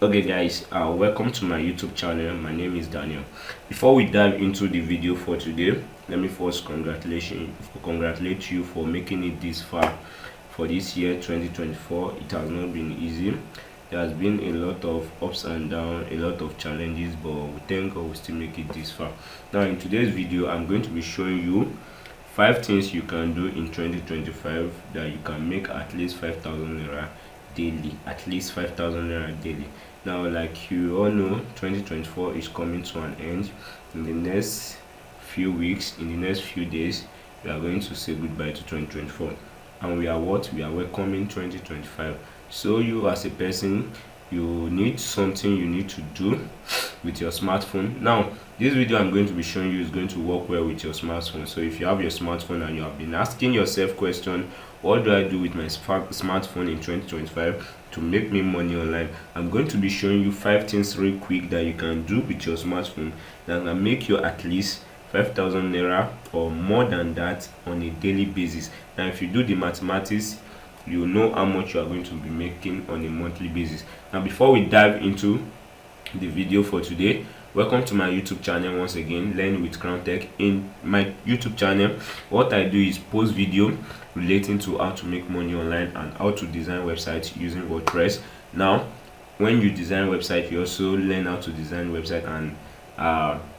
Okay guys, welcome to my YouTube channel. My name is Daniel. Before we dive into the video for today, let me first congratulate you for making it this far for this year 2024. It has not been easy. There has been a lot of ups and downs, a lot of challenges, but we thank God we still make it this far. Now in today's video, I'm going to be showing you 5 things you can do in 2025 that you can make at least 5,000 naira daily, at least 5,000 naira daily. Now, like you all know, 2024 is coming to an end. In the next few weeks, in the next few days, we are going to say goodbye to 2024, and we are welcoming 2025. So you as a person, you need something you need to do with your smartphone. Now this video I'm going to be showing you is going to work well with your smartphone. So if you have your smartphone and you have been asking yourself question, what do I do with my smartphone in 2025 to make me money online, I'm going to be showing you 5 things real quick that you can do with your smartphone that can make you at least 5,000 naira or more than that on a daily basis. Now if you do the mathematics, you know how much you are going to be making on a monthly basis. Now before we dive into the video for today, welcome to my YouTube channel once again, Learn with Crown Tech. In my YouTube channel, what I do is post video relating to how to make money online and how to design websites using WordPress. Now when you design website, you also learn how to design website and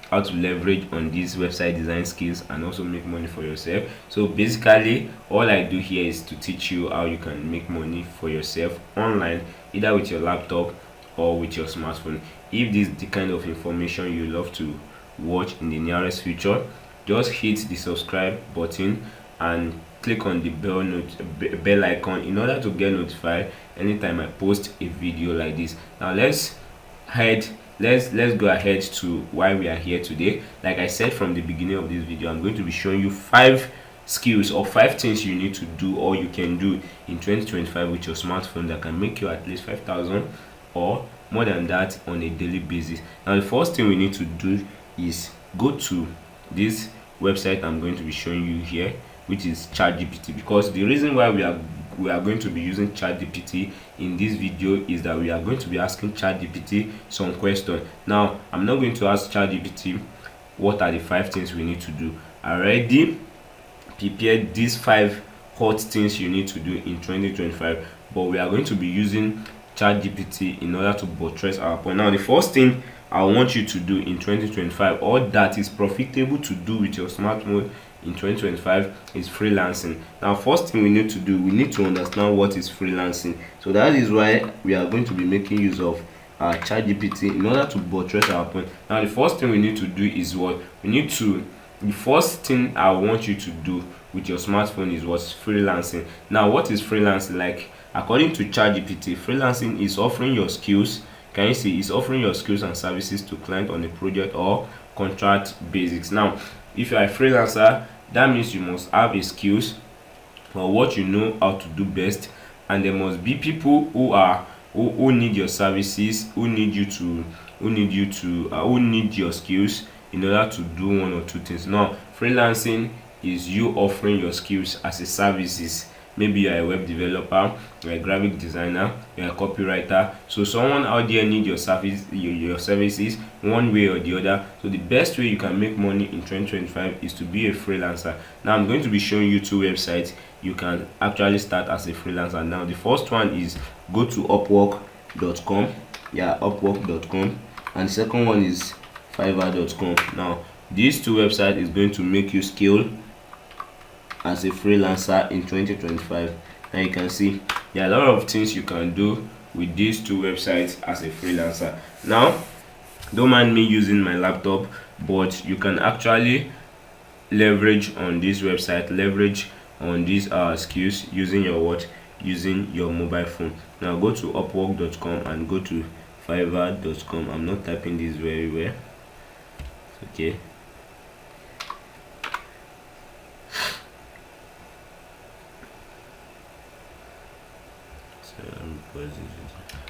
how to leverage on these website design skills and also make money for yourself. So basically all I do here is to teach you how you can make money for yourself online, either with your laptop or with your smartphone. If this is the kind of information you love to watch in the nearest future, just hit the subscribe button and click on the bell icon in order to get notified anytime I post a video like this. Now let's go ahead to why we are here today. Like I said from the beginning of this video, I'm going to be showing you 5 skills or 5 things you need to do or you can do in 2025 with your smartphone that can make you at least 5,000 or more than that on a daily basis. Now the first thing we need to do is go to this website I'm going to be showing you here, which is ChatGPT, because the reason why we are going to be using ChatGPT in this video is that we are going to be asking ChatGPT some questions. Now I'm not going to ask ChatGPT what are the 5 things we need to do. I already prepared these 5 hot things you need to do in 2025, but we are going to be using ChatGPT in order to buttress our point. Now the first thing I want you to do in 2025, or that is profitable to do with your smartphone in 2025, is freelancing. Now first thing we need to do, we need to understand what is freelancing. So that is why we are going to be making use of ChatGPT in order to buttress our point. Now the first thing we need to do is what we need to the first thing I want you to do with your smartphone is what's freelancing. Now what is freelancing? Like according to ChatGPT, freelancing is offering your skills. Can you see? It's offering your skills and services to client on a project or contract basis. Now if you are a freelancer, that means you must have a skills or what you know how to do best, and there must be people who need your services, who need your skills in order to do 1 or 2 things. Now freelancing is you offering your skills as a services. Maybe you are a web developer, you're a graphic designer, you're a copywriter, so someone out there need your services one way or the other. So the best way you can make money in 2025 is to be a freelancer. Now I'm going to be showing you 2 websites you can actually start as a freelancer. Now the first one is go to upwork.com, upwork.com, and the second one is fiverr.com. Now these 2 websites is going to make you skill as a freelancer in 2025. And you can see there are a lot of things you can do with these 2 websites as a freelancer. Now don't mind me using my laptop, but you can actually leverage on this website, leverage on these skills using your mobile phone. Now go to upwork.com and go to fiverr.com. I'm not typing this very well. Okay,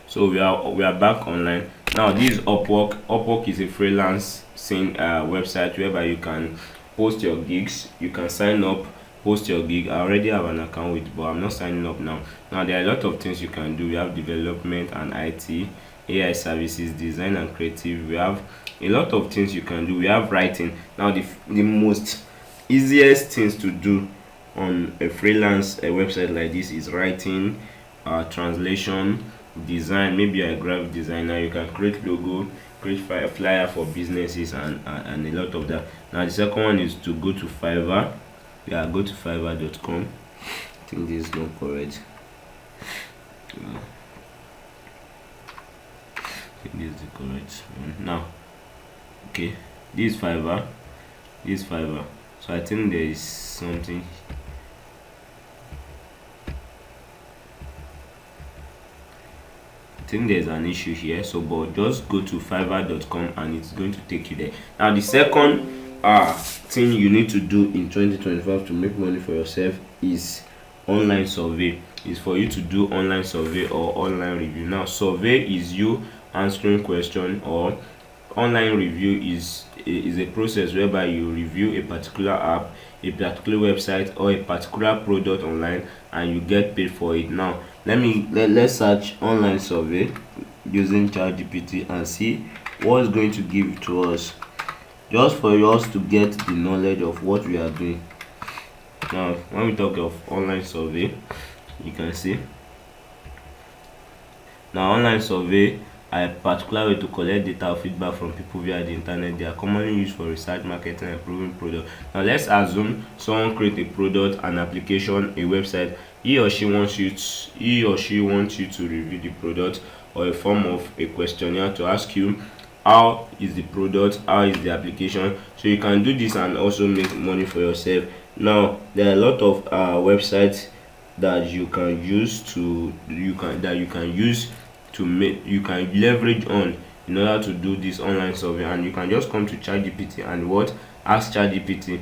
so we are back online. Now this is Upwork is a freelancing website whereby you can post your gigs, you can sign up post your gig. I already have an account with, but I'm not signing up now. Now there are a lot of things you can do. We have development and IT, AI services, design and creative. We have a lot of things you can do. We have writing. Now the most easiest things to do on a freelance website like this is writing, translation, design. Maybe you're a graphic designer, you can create logo, create flyer for businesses, and a lot of that. Now the second one is to go to Fiverr. Yeah, go to fiverr.com. I think this is not correct. I think this is the correct one. Now, okay, this is Fiverr. This is Fiverr. So I think there is something. I think there's an issue here. So, but just go to fiverr.com and it's going to take you there. Now, the second thing you need to do in 2025 to make money for yourself is online survey. Is for you to do online survey or online review. Now, survey is you answering question, or online review is a process whereby you review a particular app, a particular website, or a particular product online, and you get paid for it. Now let's search online survey using ChatGPT and see what's going to give to us, just for us to get the knowledge of what we are doing. Now when we talk of online survey, you can see now online survey are a particular way to collect data or feedback from people via the internet. They are commonly used for research, marketing, and improving product. Now let's assume someone create a product, an application, a website. He or she wants you to review the product, or a form of a questionnaire to ask you how is the product, how is the application. So you can do this and also make money for yourself. Now there are a lot of websites that you can use to leverage on in order to do this online survey. And you can just come to ChatGPT and ask ChatGPT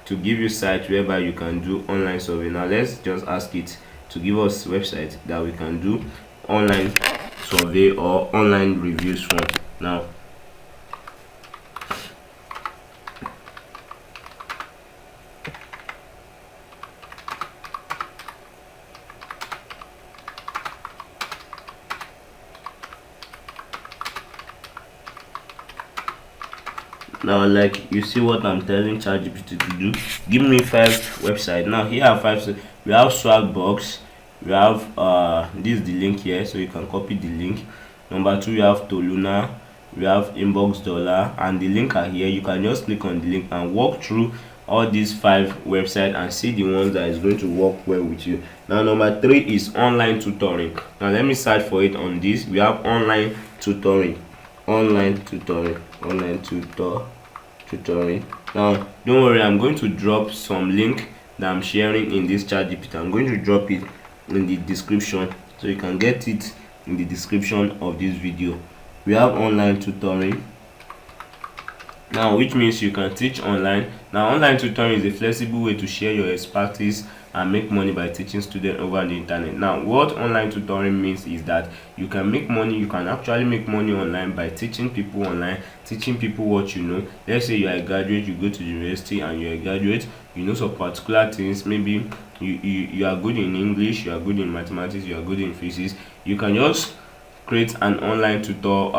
to give you site whereby you can do online survey. Now let's just ask it to give us website that we can do online survey or online reviews from. Now like you see what I'm telling ChatGPT to do. Give me 5 websites. Now here are 5. We have Swagbox, we have this is the link here, so you can copy the link. Number 2, we have Toluna, we have Inbox Dollar, and the link are here. You can just click on the link and walk through all these 5 websites and see the ones that is going to work well with you. Now number 3 is online tutoring. Now let me search for it on this. We have online tutoring. Now don't worry, I'm going to drop some link that I'm sharing in this ChatGPT. I'm going to drop it in the description, so you can get it in the description of this video. We have online tutoring now, which means you can teach online. Now online tutoring is a flexible way to share your expertise and make money by teaching students over the internet. Now what online tutoring means is that you can make money. You can actually make money online by teaching people online, teaching people what you know. Let's say you are a graduate, you go to the university and you're a graduate, you know some particular things. Maybe you are good in English, you are good in mathematics, you are good in physics. You can just create an online tutor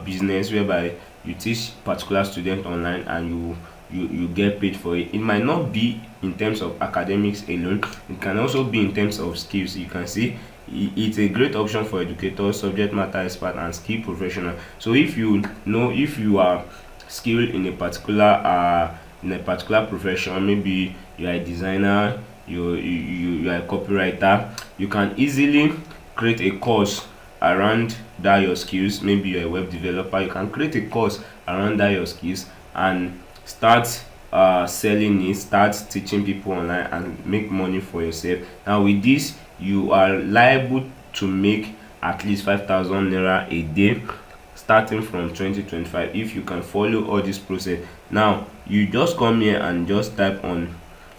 business whereby you teach particular student online and you get paid for it. It might not be in terms of academics alone, it can also be in terms of skills. You can see it's a great option for educators, subject matter expert, and skill professional. So if you are skilled in a particular profession, maybe you are a designer, you are a copywriter, you can easily create a course around that your skills. Maybe you're a web developer, you can create a course around that your skills and start selling it, start teaching people online and make money for yourself. Now with this, you are liable to make at least 5,000 naira a day starting from 2025 if you can follow all this process. Now you just come here and just type on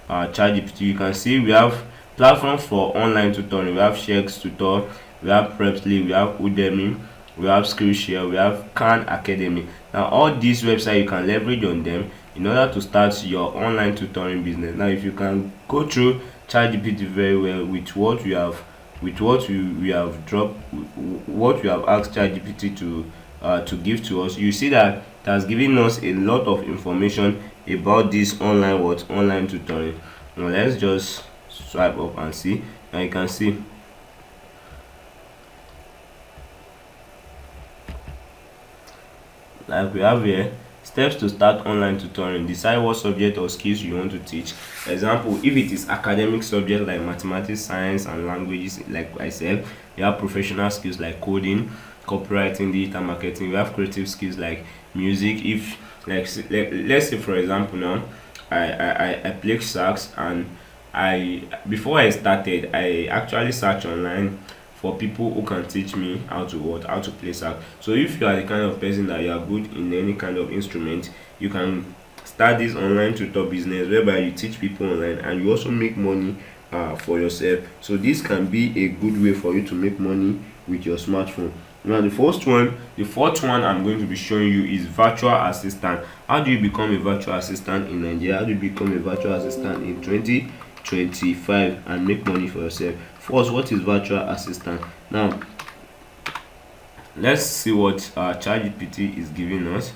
ChatGPT. You can see we have platforms for online tutoring. We have Shakes Tutor, we have Preply, we have Udemy, we have Skillshare, we have Khan Academy. Now all these websites you can leverage on them in order to start your online tutoring business. Now if you can go through ChatGPT very well with what we have dropped, what we have asked ChatGPT to give to us, you see that it has given us a lot of information about this online tutoring. Now let's just swipe up and see. Now you can see, like we have here, steps to start online tutoring. Decide what subject or skills you want to teach. Example, if it is academic subject like mathematics, science and languages, like I said, you have professional skills like coding, copywriting, digital marketing. We have creative skills like music. If let's say for example now, I play sax, and I before I started, I actually searched online for people who can teach me how to play sax. So if you are the kind of person that you are good in any kind of instrument, you can start this online tutor business whereby you teach people online and you also make money for yourself. So this can be a good way for you to make money with your smartphone. Now the fourth one I'm going to be showing you is virtual assistant. How do you become a virtual assistant in Nigeria? How do you become a virtual assistant in 2025 and make money for yourself? First, what is virtual assistant? Now let's see what ChatGPT is giving us.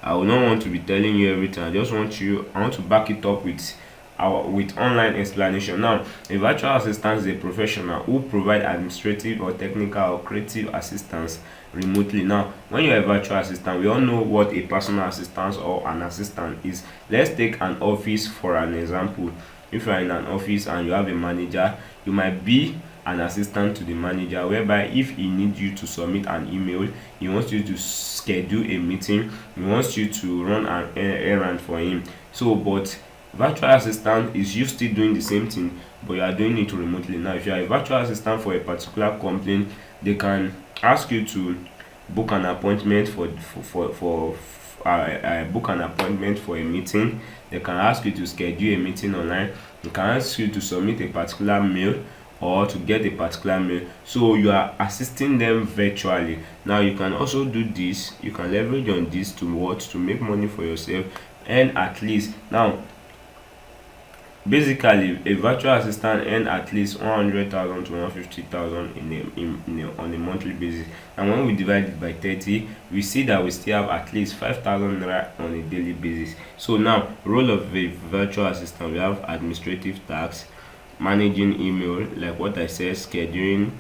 I will not want to be telling you everything. I want to back it up with online explanation. Now, a virtual assistant is a professional who provide administrative or technical or creative assistance remotely. Now, when you're a virtual assistant, we all know what a personal assistant or an assistant is. Let's take an office for an example. If you are in an office and you have a manager, you might be an assistant to the manager, whereby if he needs you to submit an email, he wants you to schedule a meeting, he wants you to run an errand for him. So but virtual assistant is you still doing the same thing, but you are doing it remotely. Now if you are a virtual assistant for a particular company, they can ask you to book an appointment for book an appointment for a meeting. They can ask you to schedule a meeting online. They can ask you to submit a particular mail or to get a particular mail. So you are assisting them virtually. Now you can also do this, you can leverage on this to make money for yourself, and at least now basically a virtual assistant earn at least 100,000 to 150,000 on a monthly basis. And when we divide it by 30, we see that we still have at least 5,000 naira on a daily basis. So now, role of a virtual assistant: we have administrative tasks, managing email, like what I said, scheduling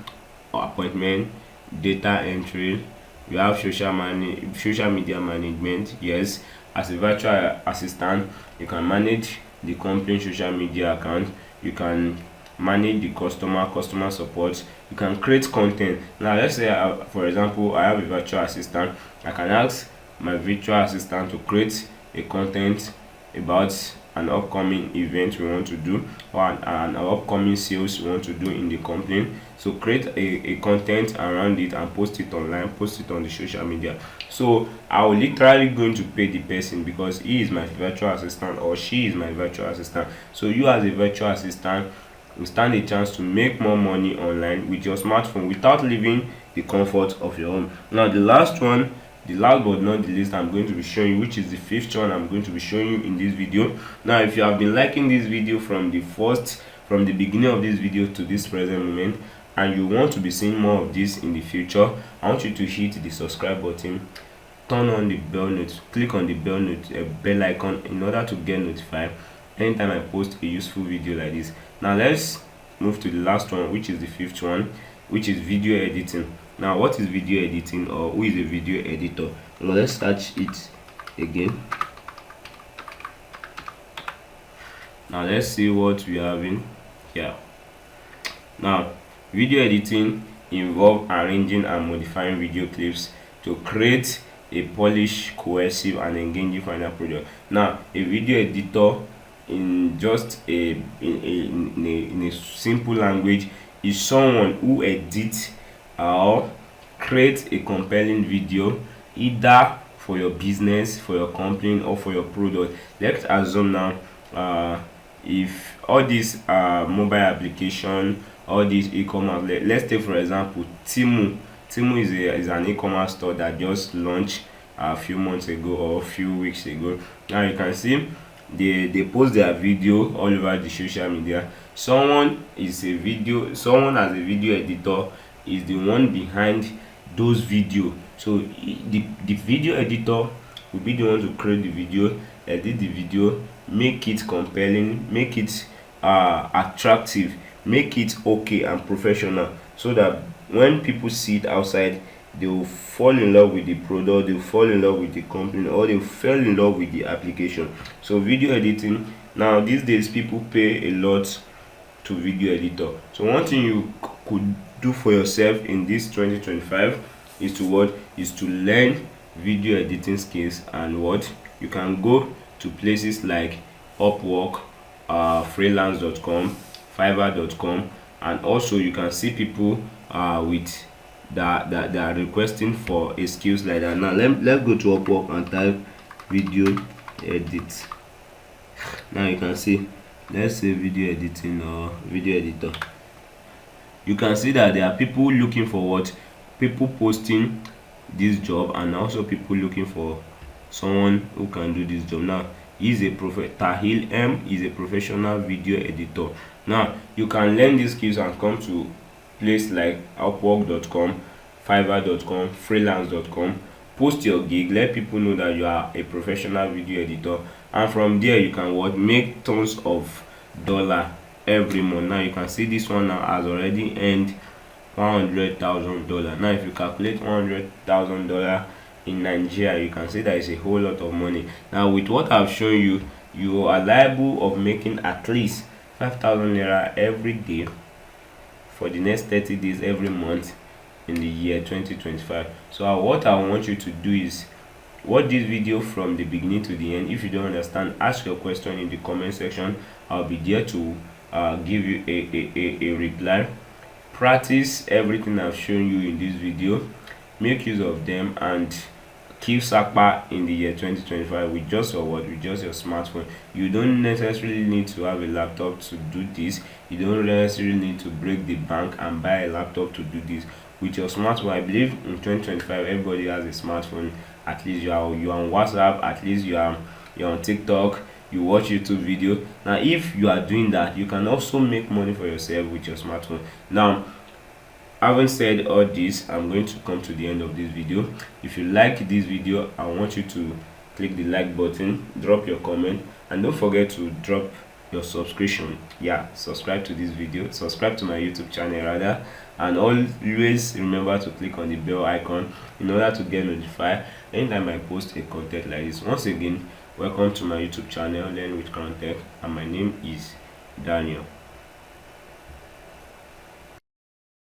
appointment, data entry. We have social media management. Yes, as a virtual assistant, you can manage the company social media account, you can manage the customer support, you can create content. Now let's say for example, I have a virtual assistant. I can ask my virtual assistant to create a content about an upcoming event we want to do, or an upcoming sales we want to do in the company. So create a content around it and post it online, post it on the social media. So I will literally going to pay the person because he is my virtual assistant or she is my virtual assistant. So you as a virtual assistant will stand a chance to make more money online with your smartphone without leaving the comfort of your home. Now the last but not the least, I'm going to be showing you, which is the fifth one I'm going to be showing you in this video. Now if you have been liking this video from the beginning of this video to this present moment, and you want to be seeing more of this in the future, I want you to hit the subscribe button, turn on the click on the bell icon in order to get notified anytime I post a useful video like this. Now let's move to the last one, which is the fifth one, which is video editing. Now what is video editing, or who is a video editor? Now let's search it again. Now let's see what we have in here. Now video editing involves arranging and modifying video clips to create a polished, cohesive and engaging final product. Now a video editor, in just in a simple language, is someone who edits or creates a compelling video, either for your business, for your company or for your product. Let's assume now if all these mobile application, all these e-commerce, let's take for example Temu is an e-commerce store that just launched a few months ago or a few weeks ago. Now you can see they post their video all over the social media. Someone as a video editor is the one behind those video. So the video editor will be the one to create the video, edit the video, make it compelling, make it attractive, make it okay and professional, so that when people see it outside, they will fall in love with the product, they will fall in love with the company, or they will fall in love with the application. So video editing, now these days people pay a lot to video editor. So one thing you could do for yourself in this 2025 is to what is to learn video editing skills. And what you can go to places like Upwork, freelance.com, fiverr.com, and also you can see people with that are requesting for a skills like that. Now let's go to Upwork and type video edit. Now you can see, let's say video editing or video editor. You can see that there are people looking for what, people posting this job, and also people looking for someone who can do this job. Now he's a Tahil M is a professional video editor. Now you can learn these skills and come to place like upwork.com, fiverr.com, freelance.com, post your gig, let people know that you are a professional video editor, and from there you can what, make tons of dollar every month. Now you can see this one now has already earned $100,000. Now if you calculate $100,000 in Nigeria, you can see that it's a whole lot of money. Now with what I've shown you, you are liable of making at least 5,000 naira every day for the next 30 days every month in the year 2025. So what I want you to do is watch this video from the beginning to the end. If you don't understand, ask your question in the comment section. I'll be there to give you a reply. Practice everything I've shown you in this video, make use of them, and keep Sakpa in the year 2025 with just your what, with just your smartphone. You don't necessarily need to have a laptop to do this. You don't necessarily need to break the bank and buy a laptop to do this. With your smartphone, I believe in 2025 everybody has a smartphone. At least you are on WhatsApp, at least you're on TikTok, you watch YouTube video. Now if you are doing that, you can also make money for yourself with your smartphone. Now having said all this, I'm going to come to the end of this video. If you like this video, I want you to click the like button, drop your comment, and don't forget to drop your subscription. Yeah, subscribe to this video, subscribe to my YouTube channel rather, and always remember to click on the bell icon in order to get notified anytime I post a content like this. Once again, welcome to my YouTube channel, Learn with Crown Tech, and my name is Daniel.